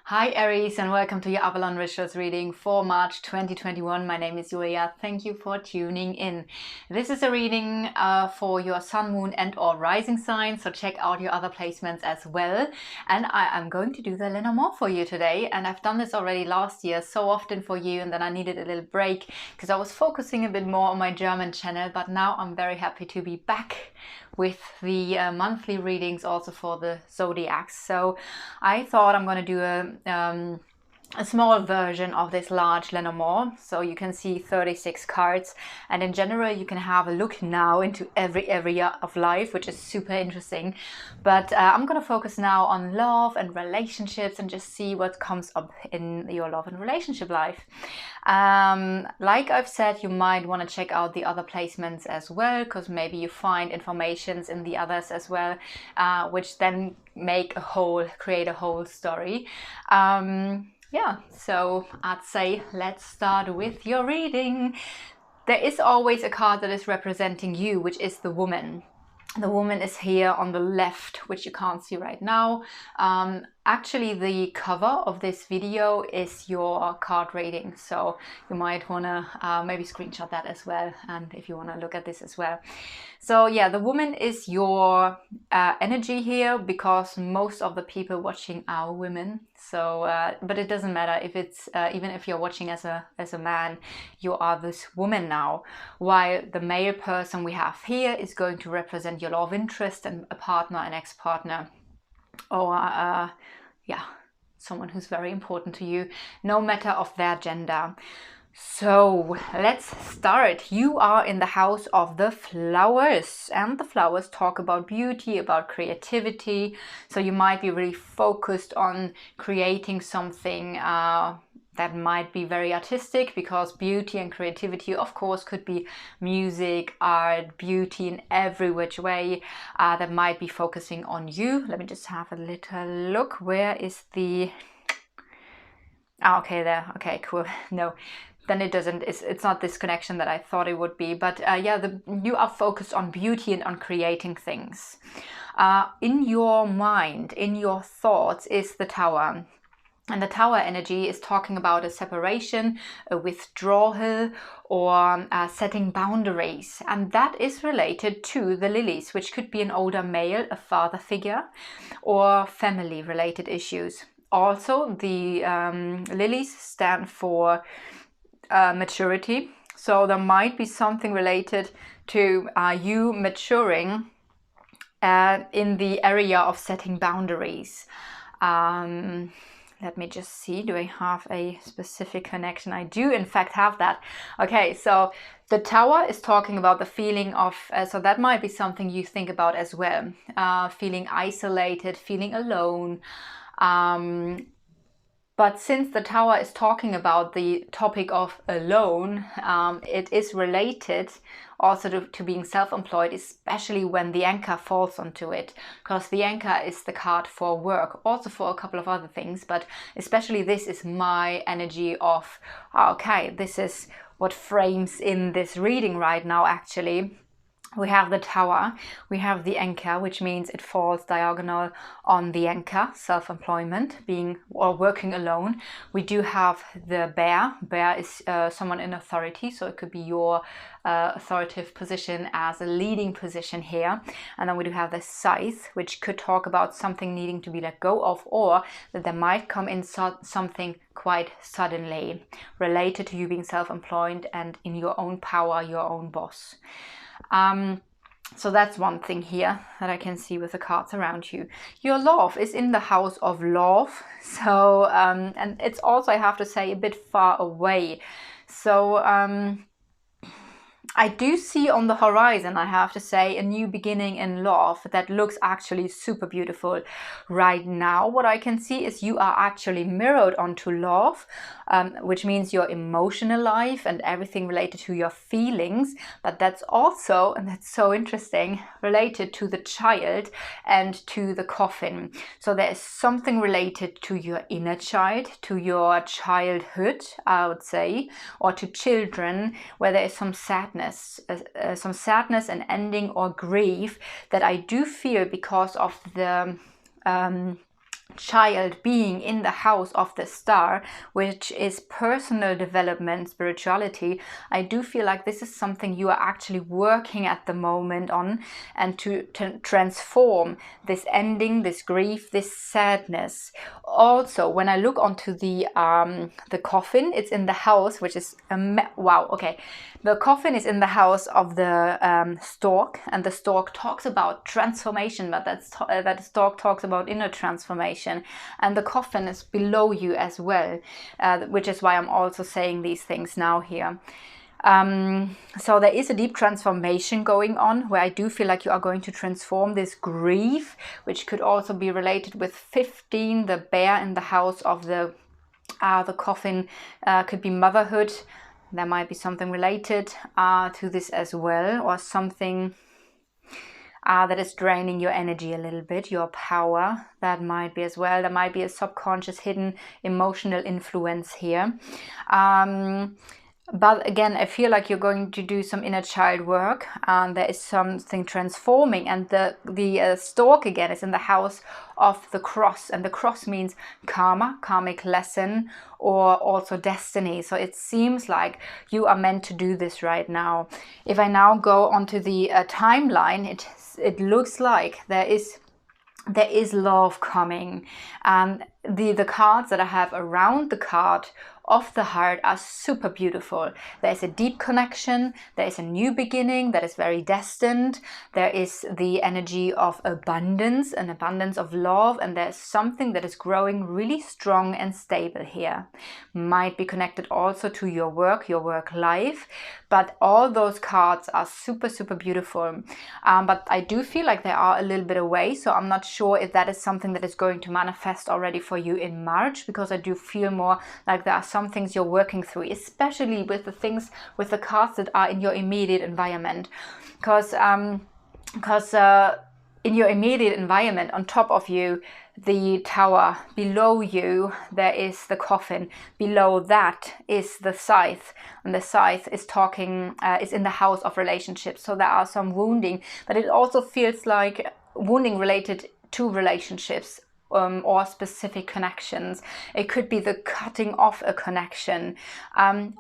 Hi Aries, and welcome to your Avalon Rituals reading for March 2021. My name is Julia. Thank you for tuning in. This is a reading for your sun, moon and or rising sign, so check out your other placements as well. And I am going to do the Lenormand for you today, and I've done this already last year so often for you, and then I needed a little break because I was focusing a bit more on my German channel, but now I'm very happy to be back with the monthly readings also for the zodiacs. So I thought I'm going to do a small version of this large Lenormand. So you can see 36 cards, and in general you can have a look now into every area of life, which is super interesting. But I'm going to focus now on love and relationships and just see what comes up in your love and relationship life. Like I've said, you might want to check out the other placements as well, because maybe you find informations in the others as well, which then create a whole story. Yeah, so I'd say let's start with your reading. There is always a card that is representing you, which is the woman. The woman is here on the left, which you can't see right now. Actually, the cover of this video is your card reading, so you might want to maybe screenshot that as well, and if you want to look at this as well. So yeah, the woman is your energy here, because most of the people watching are women. So, but it doesn't matter if it's even if you're watching as a man, you are this woman now. While the male person we have here is going to represent your love interest and a partner, an ex-partner, or yeah, someone who's very important to you, no matter of their gender. So let's start. You are in the house of the flowers, and the flowers talk about beauty, about creativity. So you might be really focused on creating something that might be very artistic, because beauty and creativity, of course, could be music, art, beauty in every which way that might be focusing on you. Let me just have a little look. Where is the... Oh, okay, there. Okay, cool. No, then it doesn't. It's not this connection that I thought it would be. But yeah, you are focused on beauty and on creating things. In your mind, in your thoughts, is the Tower. And the Tower energy is talking about a separation, a withdrawal, or setting boundaries. And that is related to the lilies, which could be an older male, a father figure, or family-related issues. Also, the lilies stand for maturity. So there might be something related to you maturing in the area of setting boundaries. Let me just see, do I have a specific connection? I do in fact have that. Okay, so the Tower is talking about the feeling of, so that might be something you think about as well. Feeling isolated, feeling alone. But since the Tower is talking about the topic of alone, it is related also to being self-employed, especially when the anchor falls onto it, because the anchor is the card for work, also for a couple of other things, but especially this is my energy of, okay, this is what frames in this reading right now actually. We have the Tower, we have the anchor, which means it falls diagonal on the anchor, self-employment, being or working alone. We do have the Bear. Bear is someone in authority, so it could be your authoritative position as a leading position here. And then we do have the Scythe, which could talk about something needing to be let go of, or that there might come in something quite suddenly related to you being self-employed and in your own power, your own boss. So that's one thing here that I can see with the cards around you. Your love is in the house of love. So, and it's also, I have to say, a bit far away. So, I do see on the horizon, I have to say, a new beginning in love that looks actually super beautiful. Right now, what I can see is you are actually mirrored onto love, which means your emotional life and everything related to your feelings. But that's also, and that's so interesting, related to the child and to the coffin. So there is something related to your inner child, to your childhood, I would say, or to children, where there is some sadness. Some sadness and ending or grief that I do feel because of the child being in the house of the star, which is personal development, spirituality, I do feel like this is something you are actually working at the moment on, and to transform this ending, this grief, this sadness. Also, when I look onto the coffin, it's in the house, which is wow, okay, the coffin is in the house of the stork, and the stork talks about transformation, but that stork talks about inner transformation, and the coffin is below you as well, which is why I'm also saying these things now here. So there is a deep transformation going on, where I do feel like you are going to transform this grief, which could also be related with 15, the bear in the house of the coffin, could be motherhood. There might be something related to this as well, or something that is draining your energy a little bit, your power. That might be as well. There might be a subconscious hidden emotional influence here. But again, I feel like you're going to do some inner child work, and there is something transforming. And the stork again is in the house of the cross, and the cross means karma, karmic lesson, or also destiny. So it seems like you are meant to do this right now. If I now go onto the timeline, it looks like there is love coming, and the cards that I have around the card of the heart are super beautiful. There is a deep connection, there is a new beginning that is very destined, there is the energy of abundance, an abundance of love, and there's something that is growing really strong and stable here. Might be connected also to your work life, but all those cards are super, super beautiful. But I do feel like they are a little bit away, so I'm not sure if that is something that is going to manifest already for you in March, because I do feel more like there are some things you're working through, especially with the things, with the cards that are in your immediate environment, because in your immediate environment, on top of you, the tower, below you there is the coffin, below that is the scythe, and the scythe is talking is in the house of relationships. So there are some wounding, but it also feels like wounding related to relationships, or specific connections. It could be the cutting off a connection.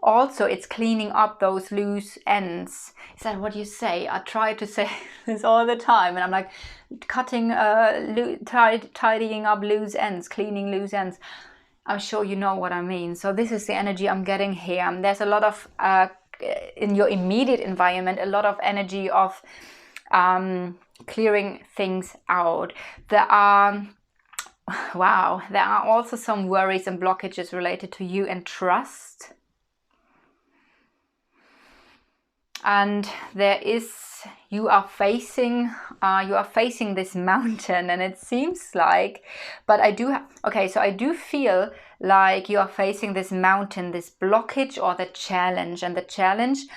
Also, it's cleaning up those loose ends. Is that what you say? I try to say this all the time, and I'm like, cutting, tidying up loose ends, cleaning loose ends. I'm sure you know what I mean. So this is the energy I'm getting here. There's a lot of, in your immediate environment, a lot of energy of clearing things out. There are also some worries and blockages related to you and trust. And you are facing this mountain, and it seems like, but I do feel like you are facing this mountain, this blockage or the challenge, and the challenge,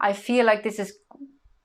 I feel like this is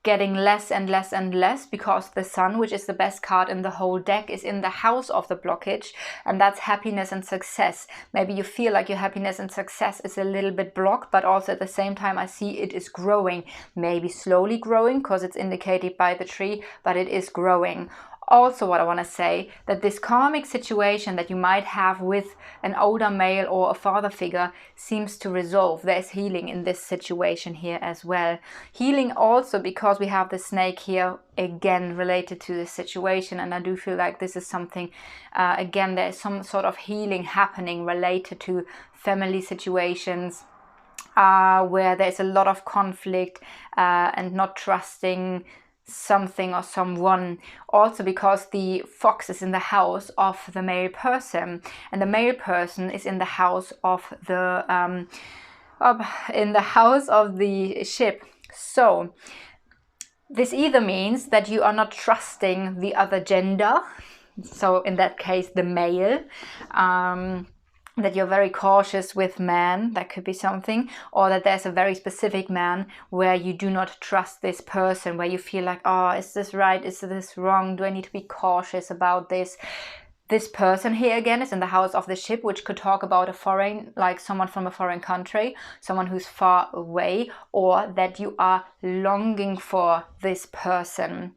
getting less and less and less, because the sun, which is the best card in the whole deck, is in the house of the blockage, and that's happiness and success. Maybe you feel like your happiness and success is a little bit blocked, but also at the same time I see it is growing, maybe slowly growing, because it's indicated by the tree, but it is growing. Also, what I want to say, that this karmic situation that you might have with an older male or a father figure seems to resolve. There's healing in this situation here as well. Healing also because we have the snake here again related to this situation, and I do feel like this is something, again, there's some sort of healing happening related to family situations, where there's a lot of conflict and not trusting something or someone. Also because the fox is in the house of the male person, and the male person is in the house of the ship. So this either means that you are not trusting the other gender, so in that case the male, that you're very cautious with men, that could be something, or that there's a very specific man where you do not trust this person, where you feel like, oh, is this right, is this wrong, do I need to be cautious about this? This person here again is in the house of the ship, which could talk about a foreign, like someone from a foreign country, someone who's far away, or that you are longing for this person.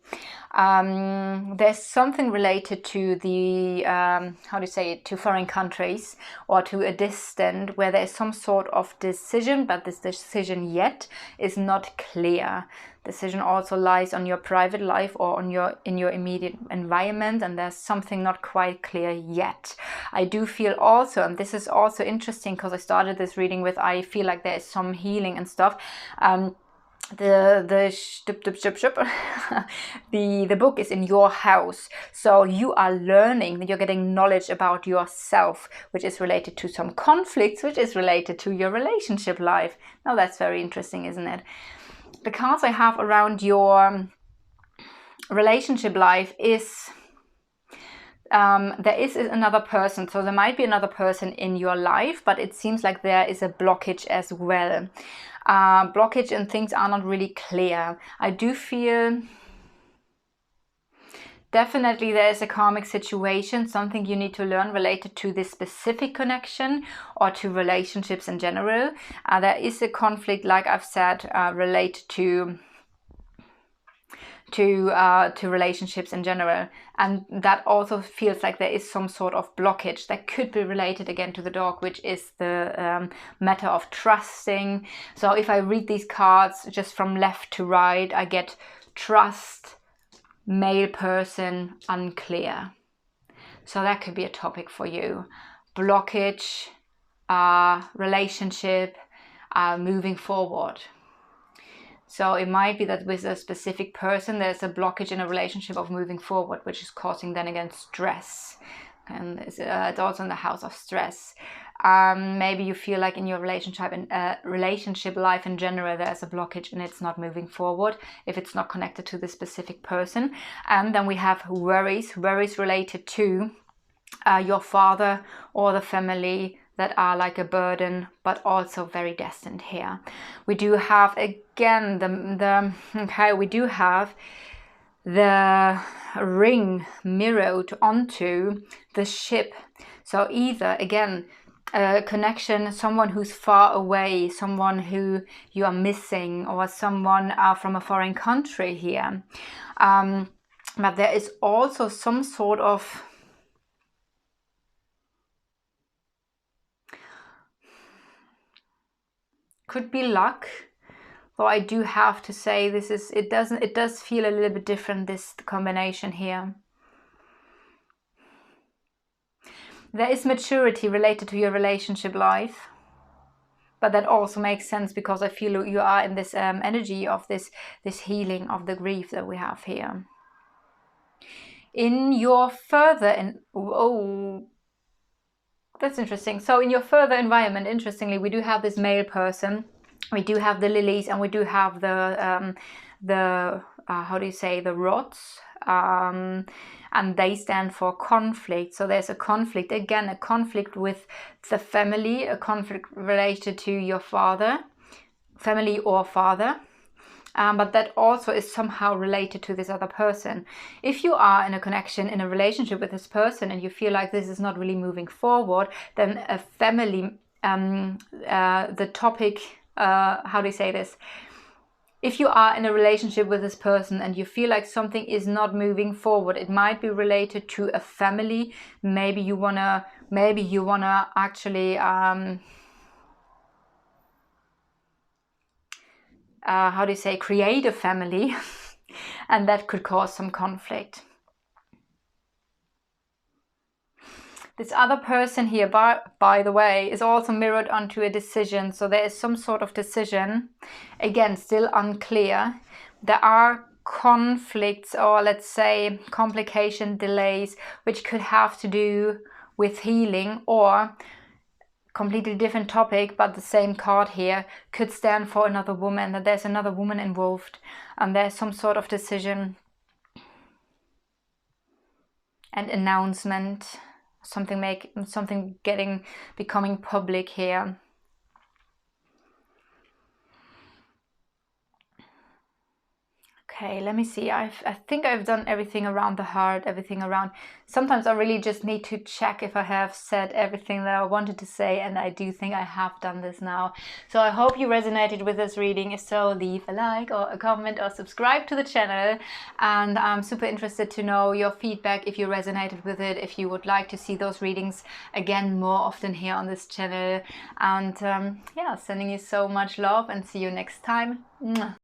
There's something related to the, how do you say it, to foreign countries or to a distant where there's some sort of decision, but this decision yet is not clear. Decision also lies on your private life or on in your immediate environment, and there's something not quite clear yet. I do feel also, and this is also interesting because I started this reading with, I feel like there is some healing and stuff. The book is in your house, so you are learning, you're getting knowledge about yourself, which is related to some conflicts, which is related to your relationship life. Now that's very interesting, isn't it? The cards I have around your relationship life is there is another person, so there might be another person in your life, but it seems like there is a blockage as well. Blockage and things are not really clear. I do feel definitely there is a karmic situation, something you need to learn related to this specific connection or to relationships in general. There is a conflict, like I've said, related to relationships in general, and that also feels like there is some sort of blockage that could be related again to the dog, which is the matter of trusting. So if I read these cards just from left to right, I get trust, male person, unclear. So that could be a topic for you. Blockage, relationship, moving forward. So it might be that with a specific person, there's a blockage in a relationship of moving forward, which is causing then again stress. And it's also in the house of stress. Maybe you feel like in your relationship life in general, there's a blockage and it's not moving forward if it's not connected to the specific person. And then we have worries related to your father or the family, that are like a burden, but also very destined here. We do have again we do have the ring mirrored onto the ship. So either again a connection, someone who's far away, someone who you are missing, or someone from a foreign country here. But there is also some sort of could be luck, though I do have to say it does feel a little bit different, this combination here. There is maturity related to your relationship life, but that also makes sense because I feel you are in this energy of this healing of the grief that we have here. In your further that's interesting. So in your further environment, interestingly, we do have this male person, we do have the lilies, and we do have the how do you say, the rods, and they stand for conflict. So there's a conflict, again, a conflict with the family, a conflict related to your father, family or father. But that also is somehow related to this other person. If you are in a connection, in a relationship with this person, and you feel like this is not really moving forward, then a family, the topic, how do you say this? If you are in a relationship with this person and you feel like something is not moving forward, it might be related to a family. Maybe you wanna actually how do you say, create a family, and that could cause some conflict. This other person here, by the way, is also mirrored onto a decision. So there is some sort of decision, again, still unclear. There are conflicts, or let's say complication, delays, which could have to do with healing, or completely different topic, but the same card here could stand for another woman, that there's another woman involved, and there's some sort of decision and announcement, something becoming public here. Okay, let me see. I think I've done everything around the heart, everything around. Sometimes I really just need to check if I have said everything that I wanted to say, and I do think I have done this now. So I hope you resonated with this reading. If so, leave a like or a comment or subscribe to the channel. And I'm super interested to know your feedback, if you resonated with it, if you would like to see those readings again more often here on this channel. And yeah, sending you so much love and see you next time. Mwah.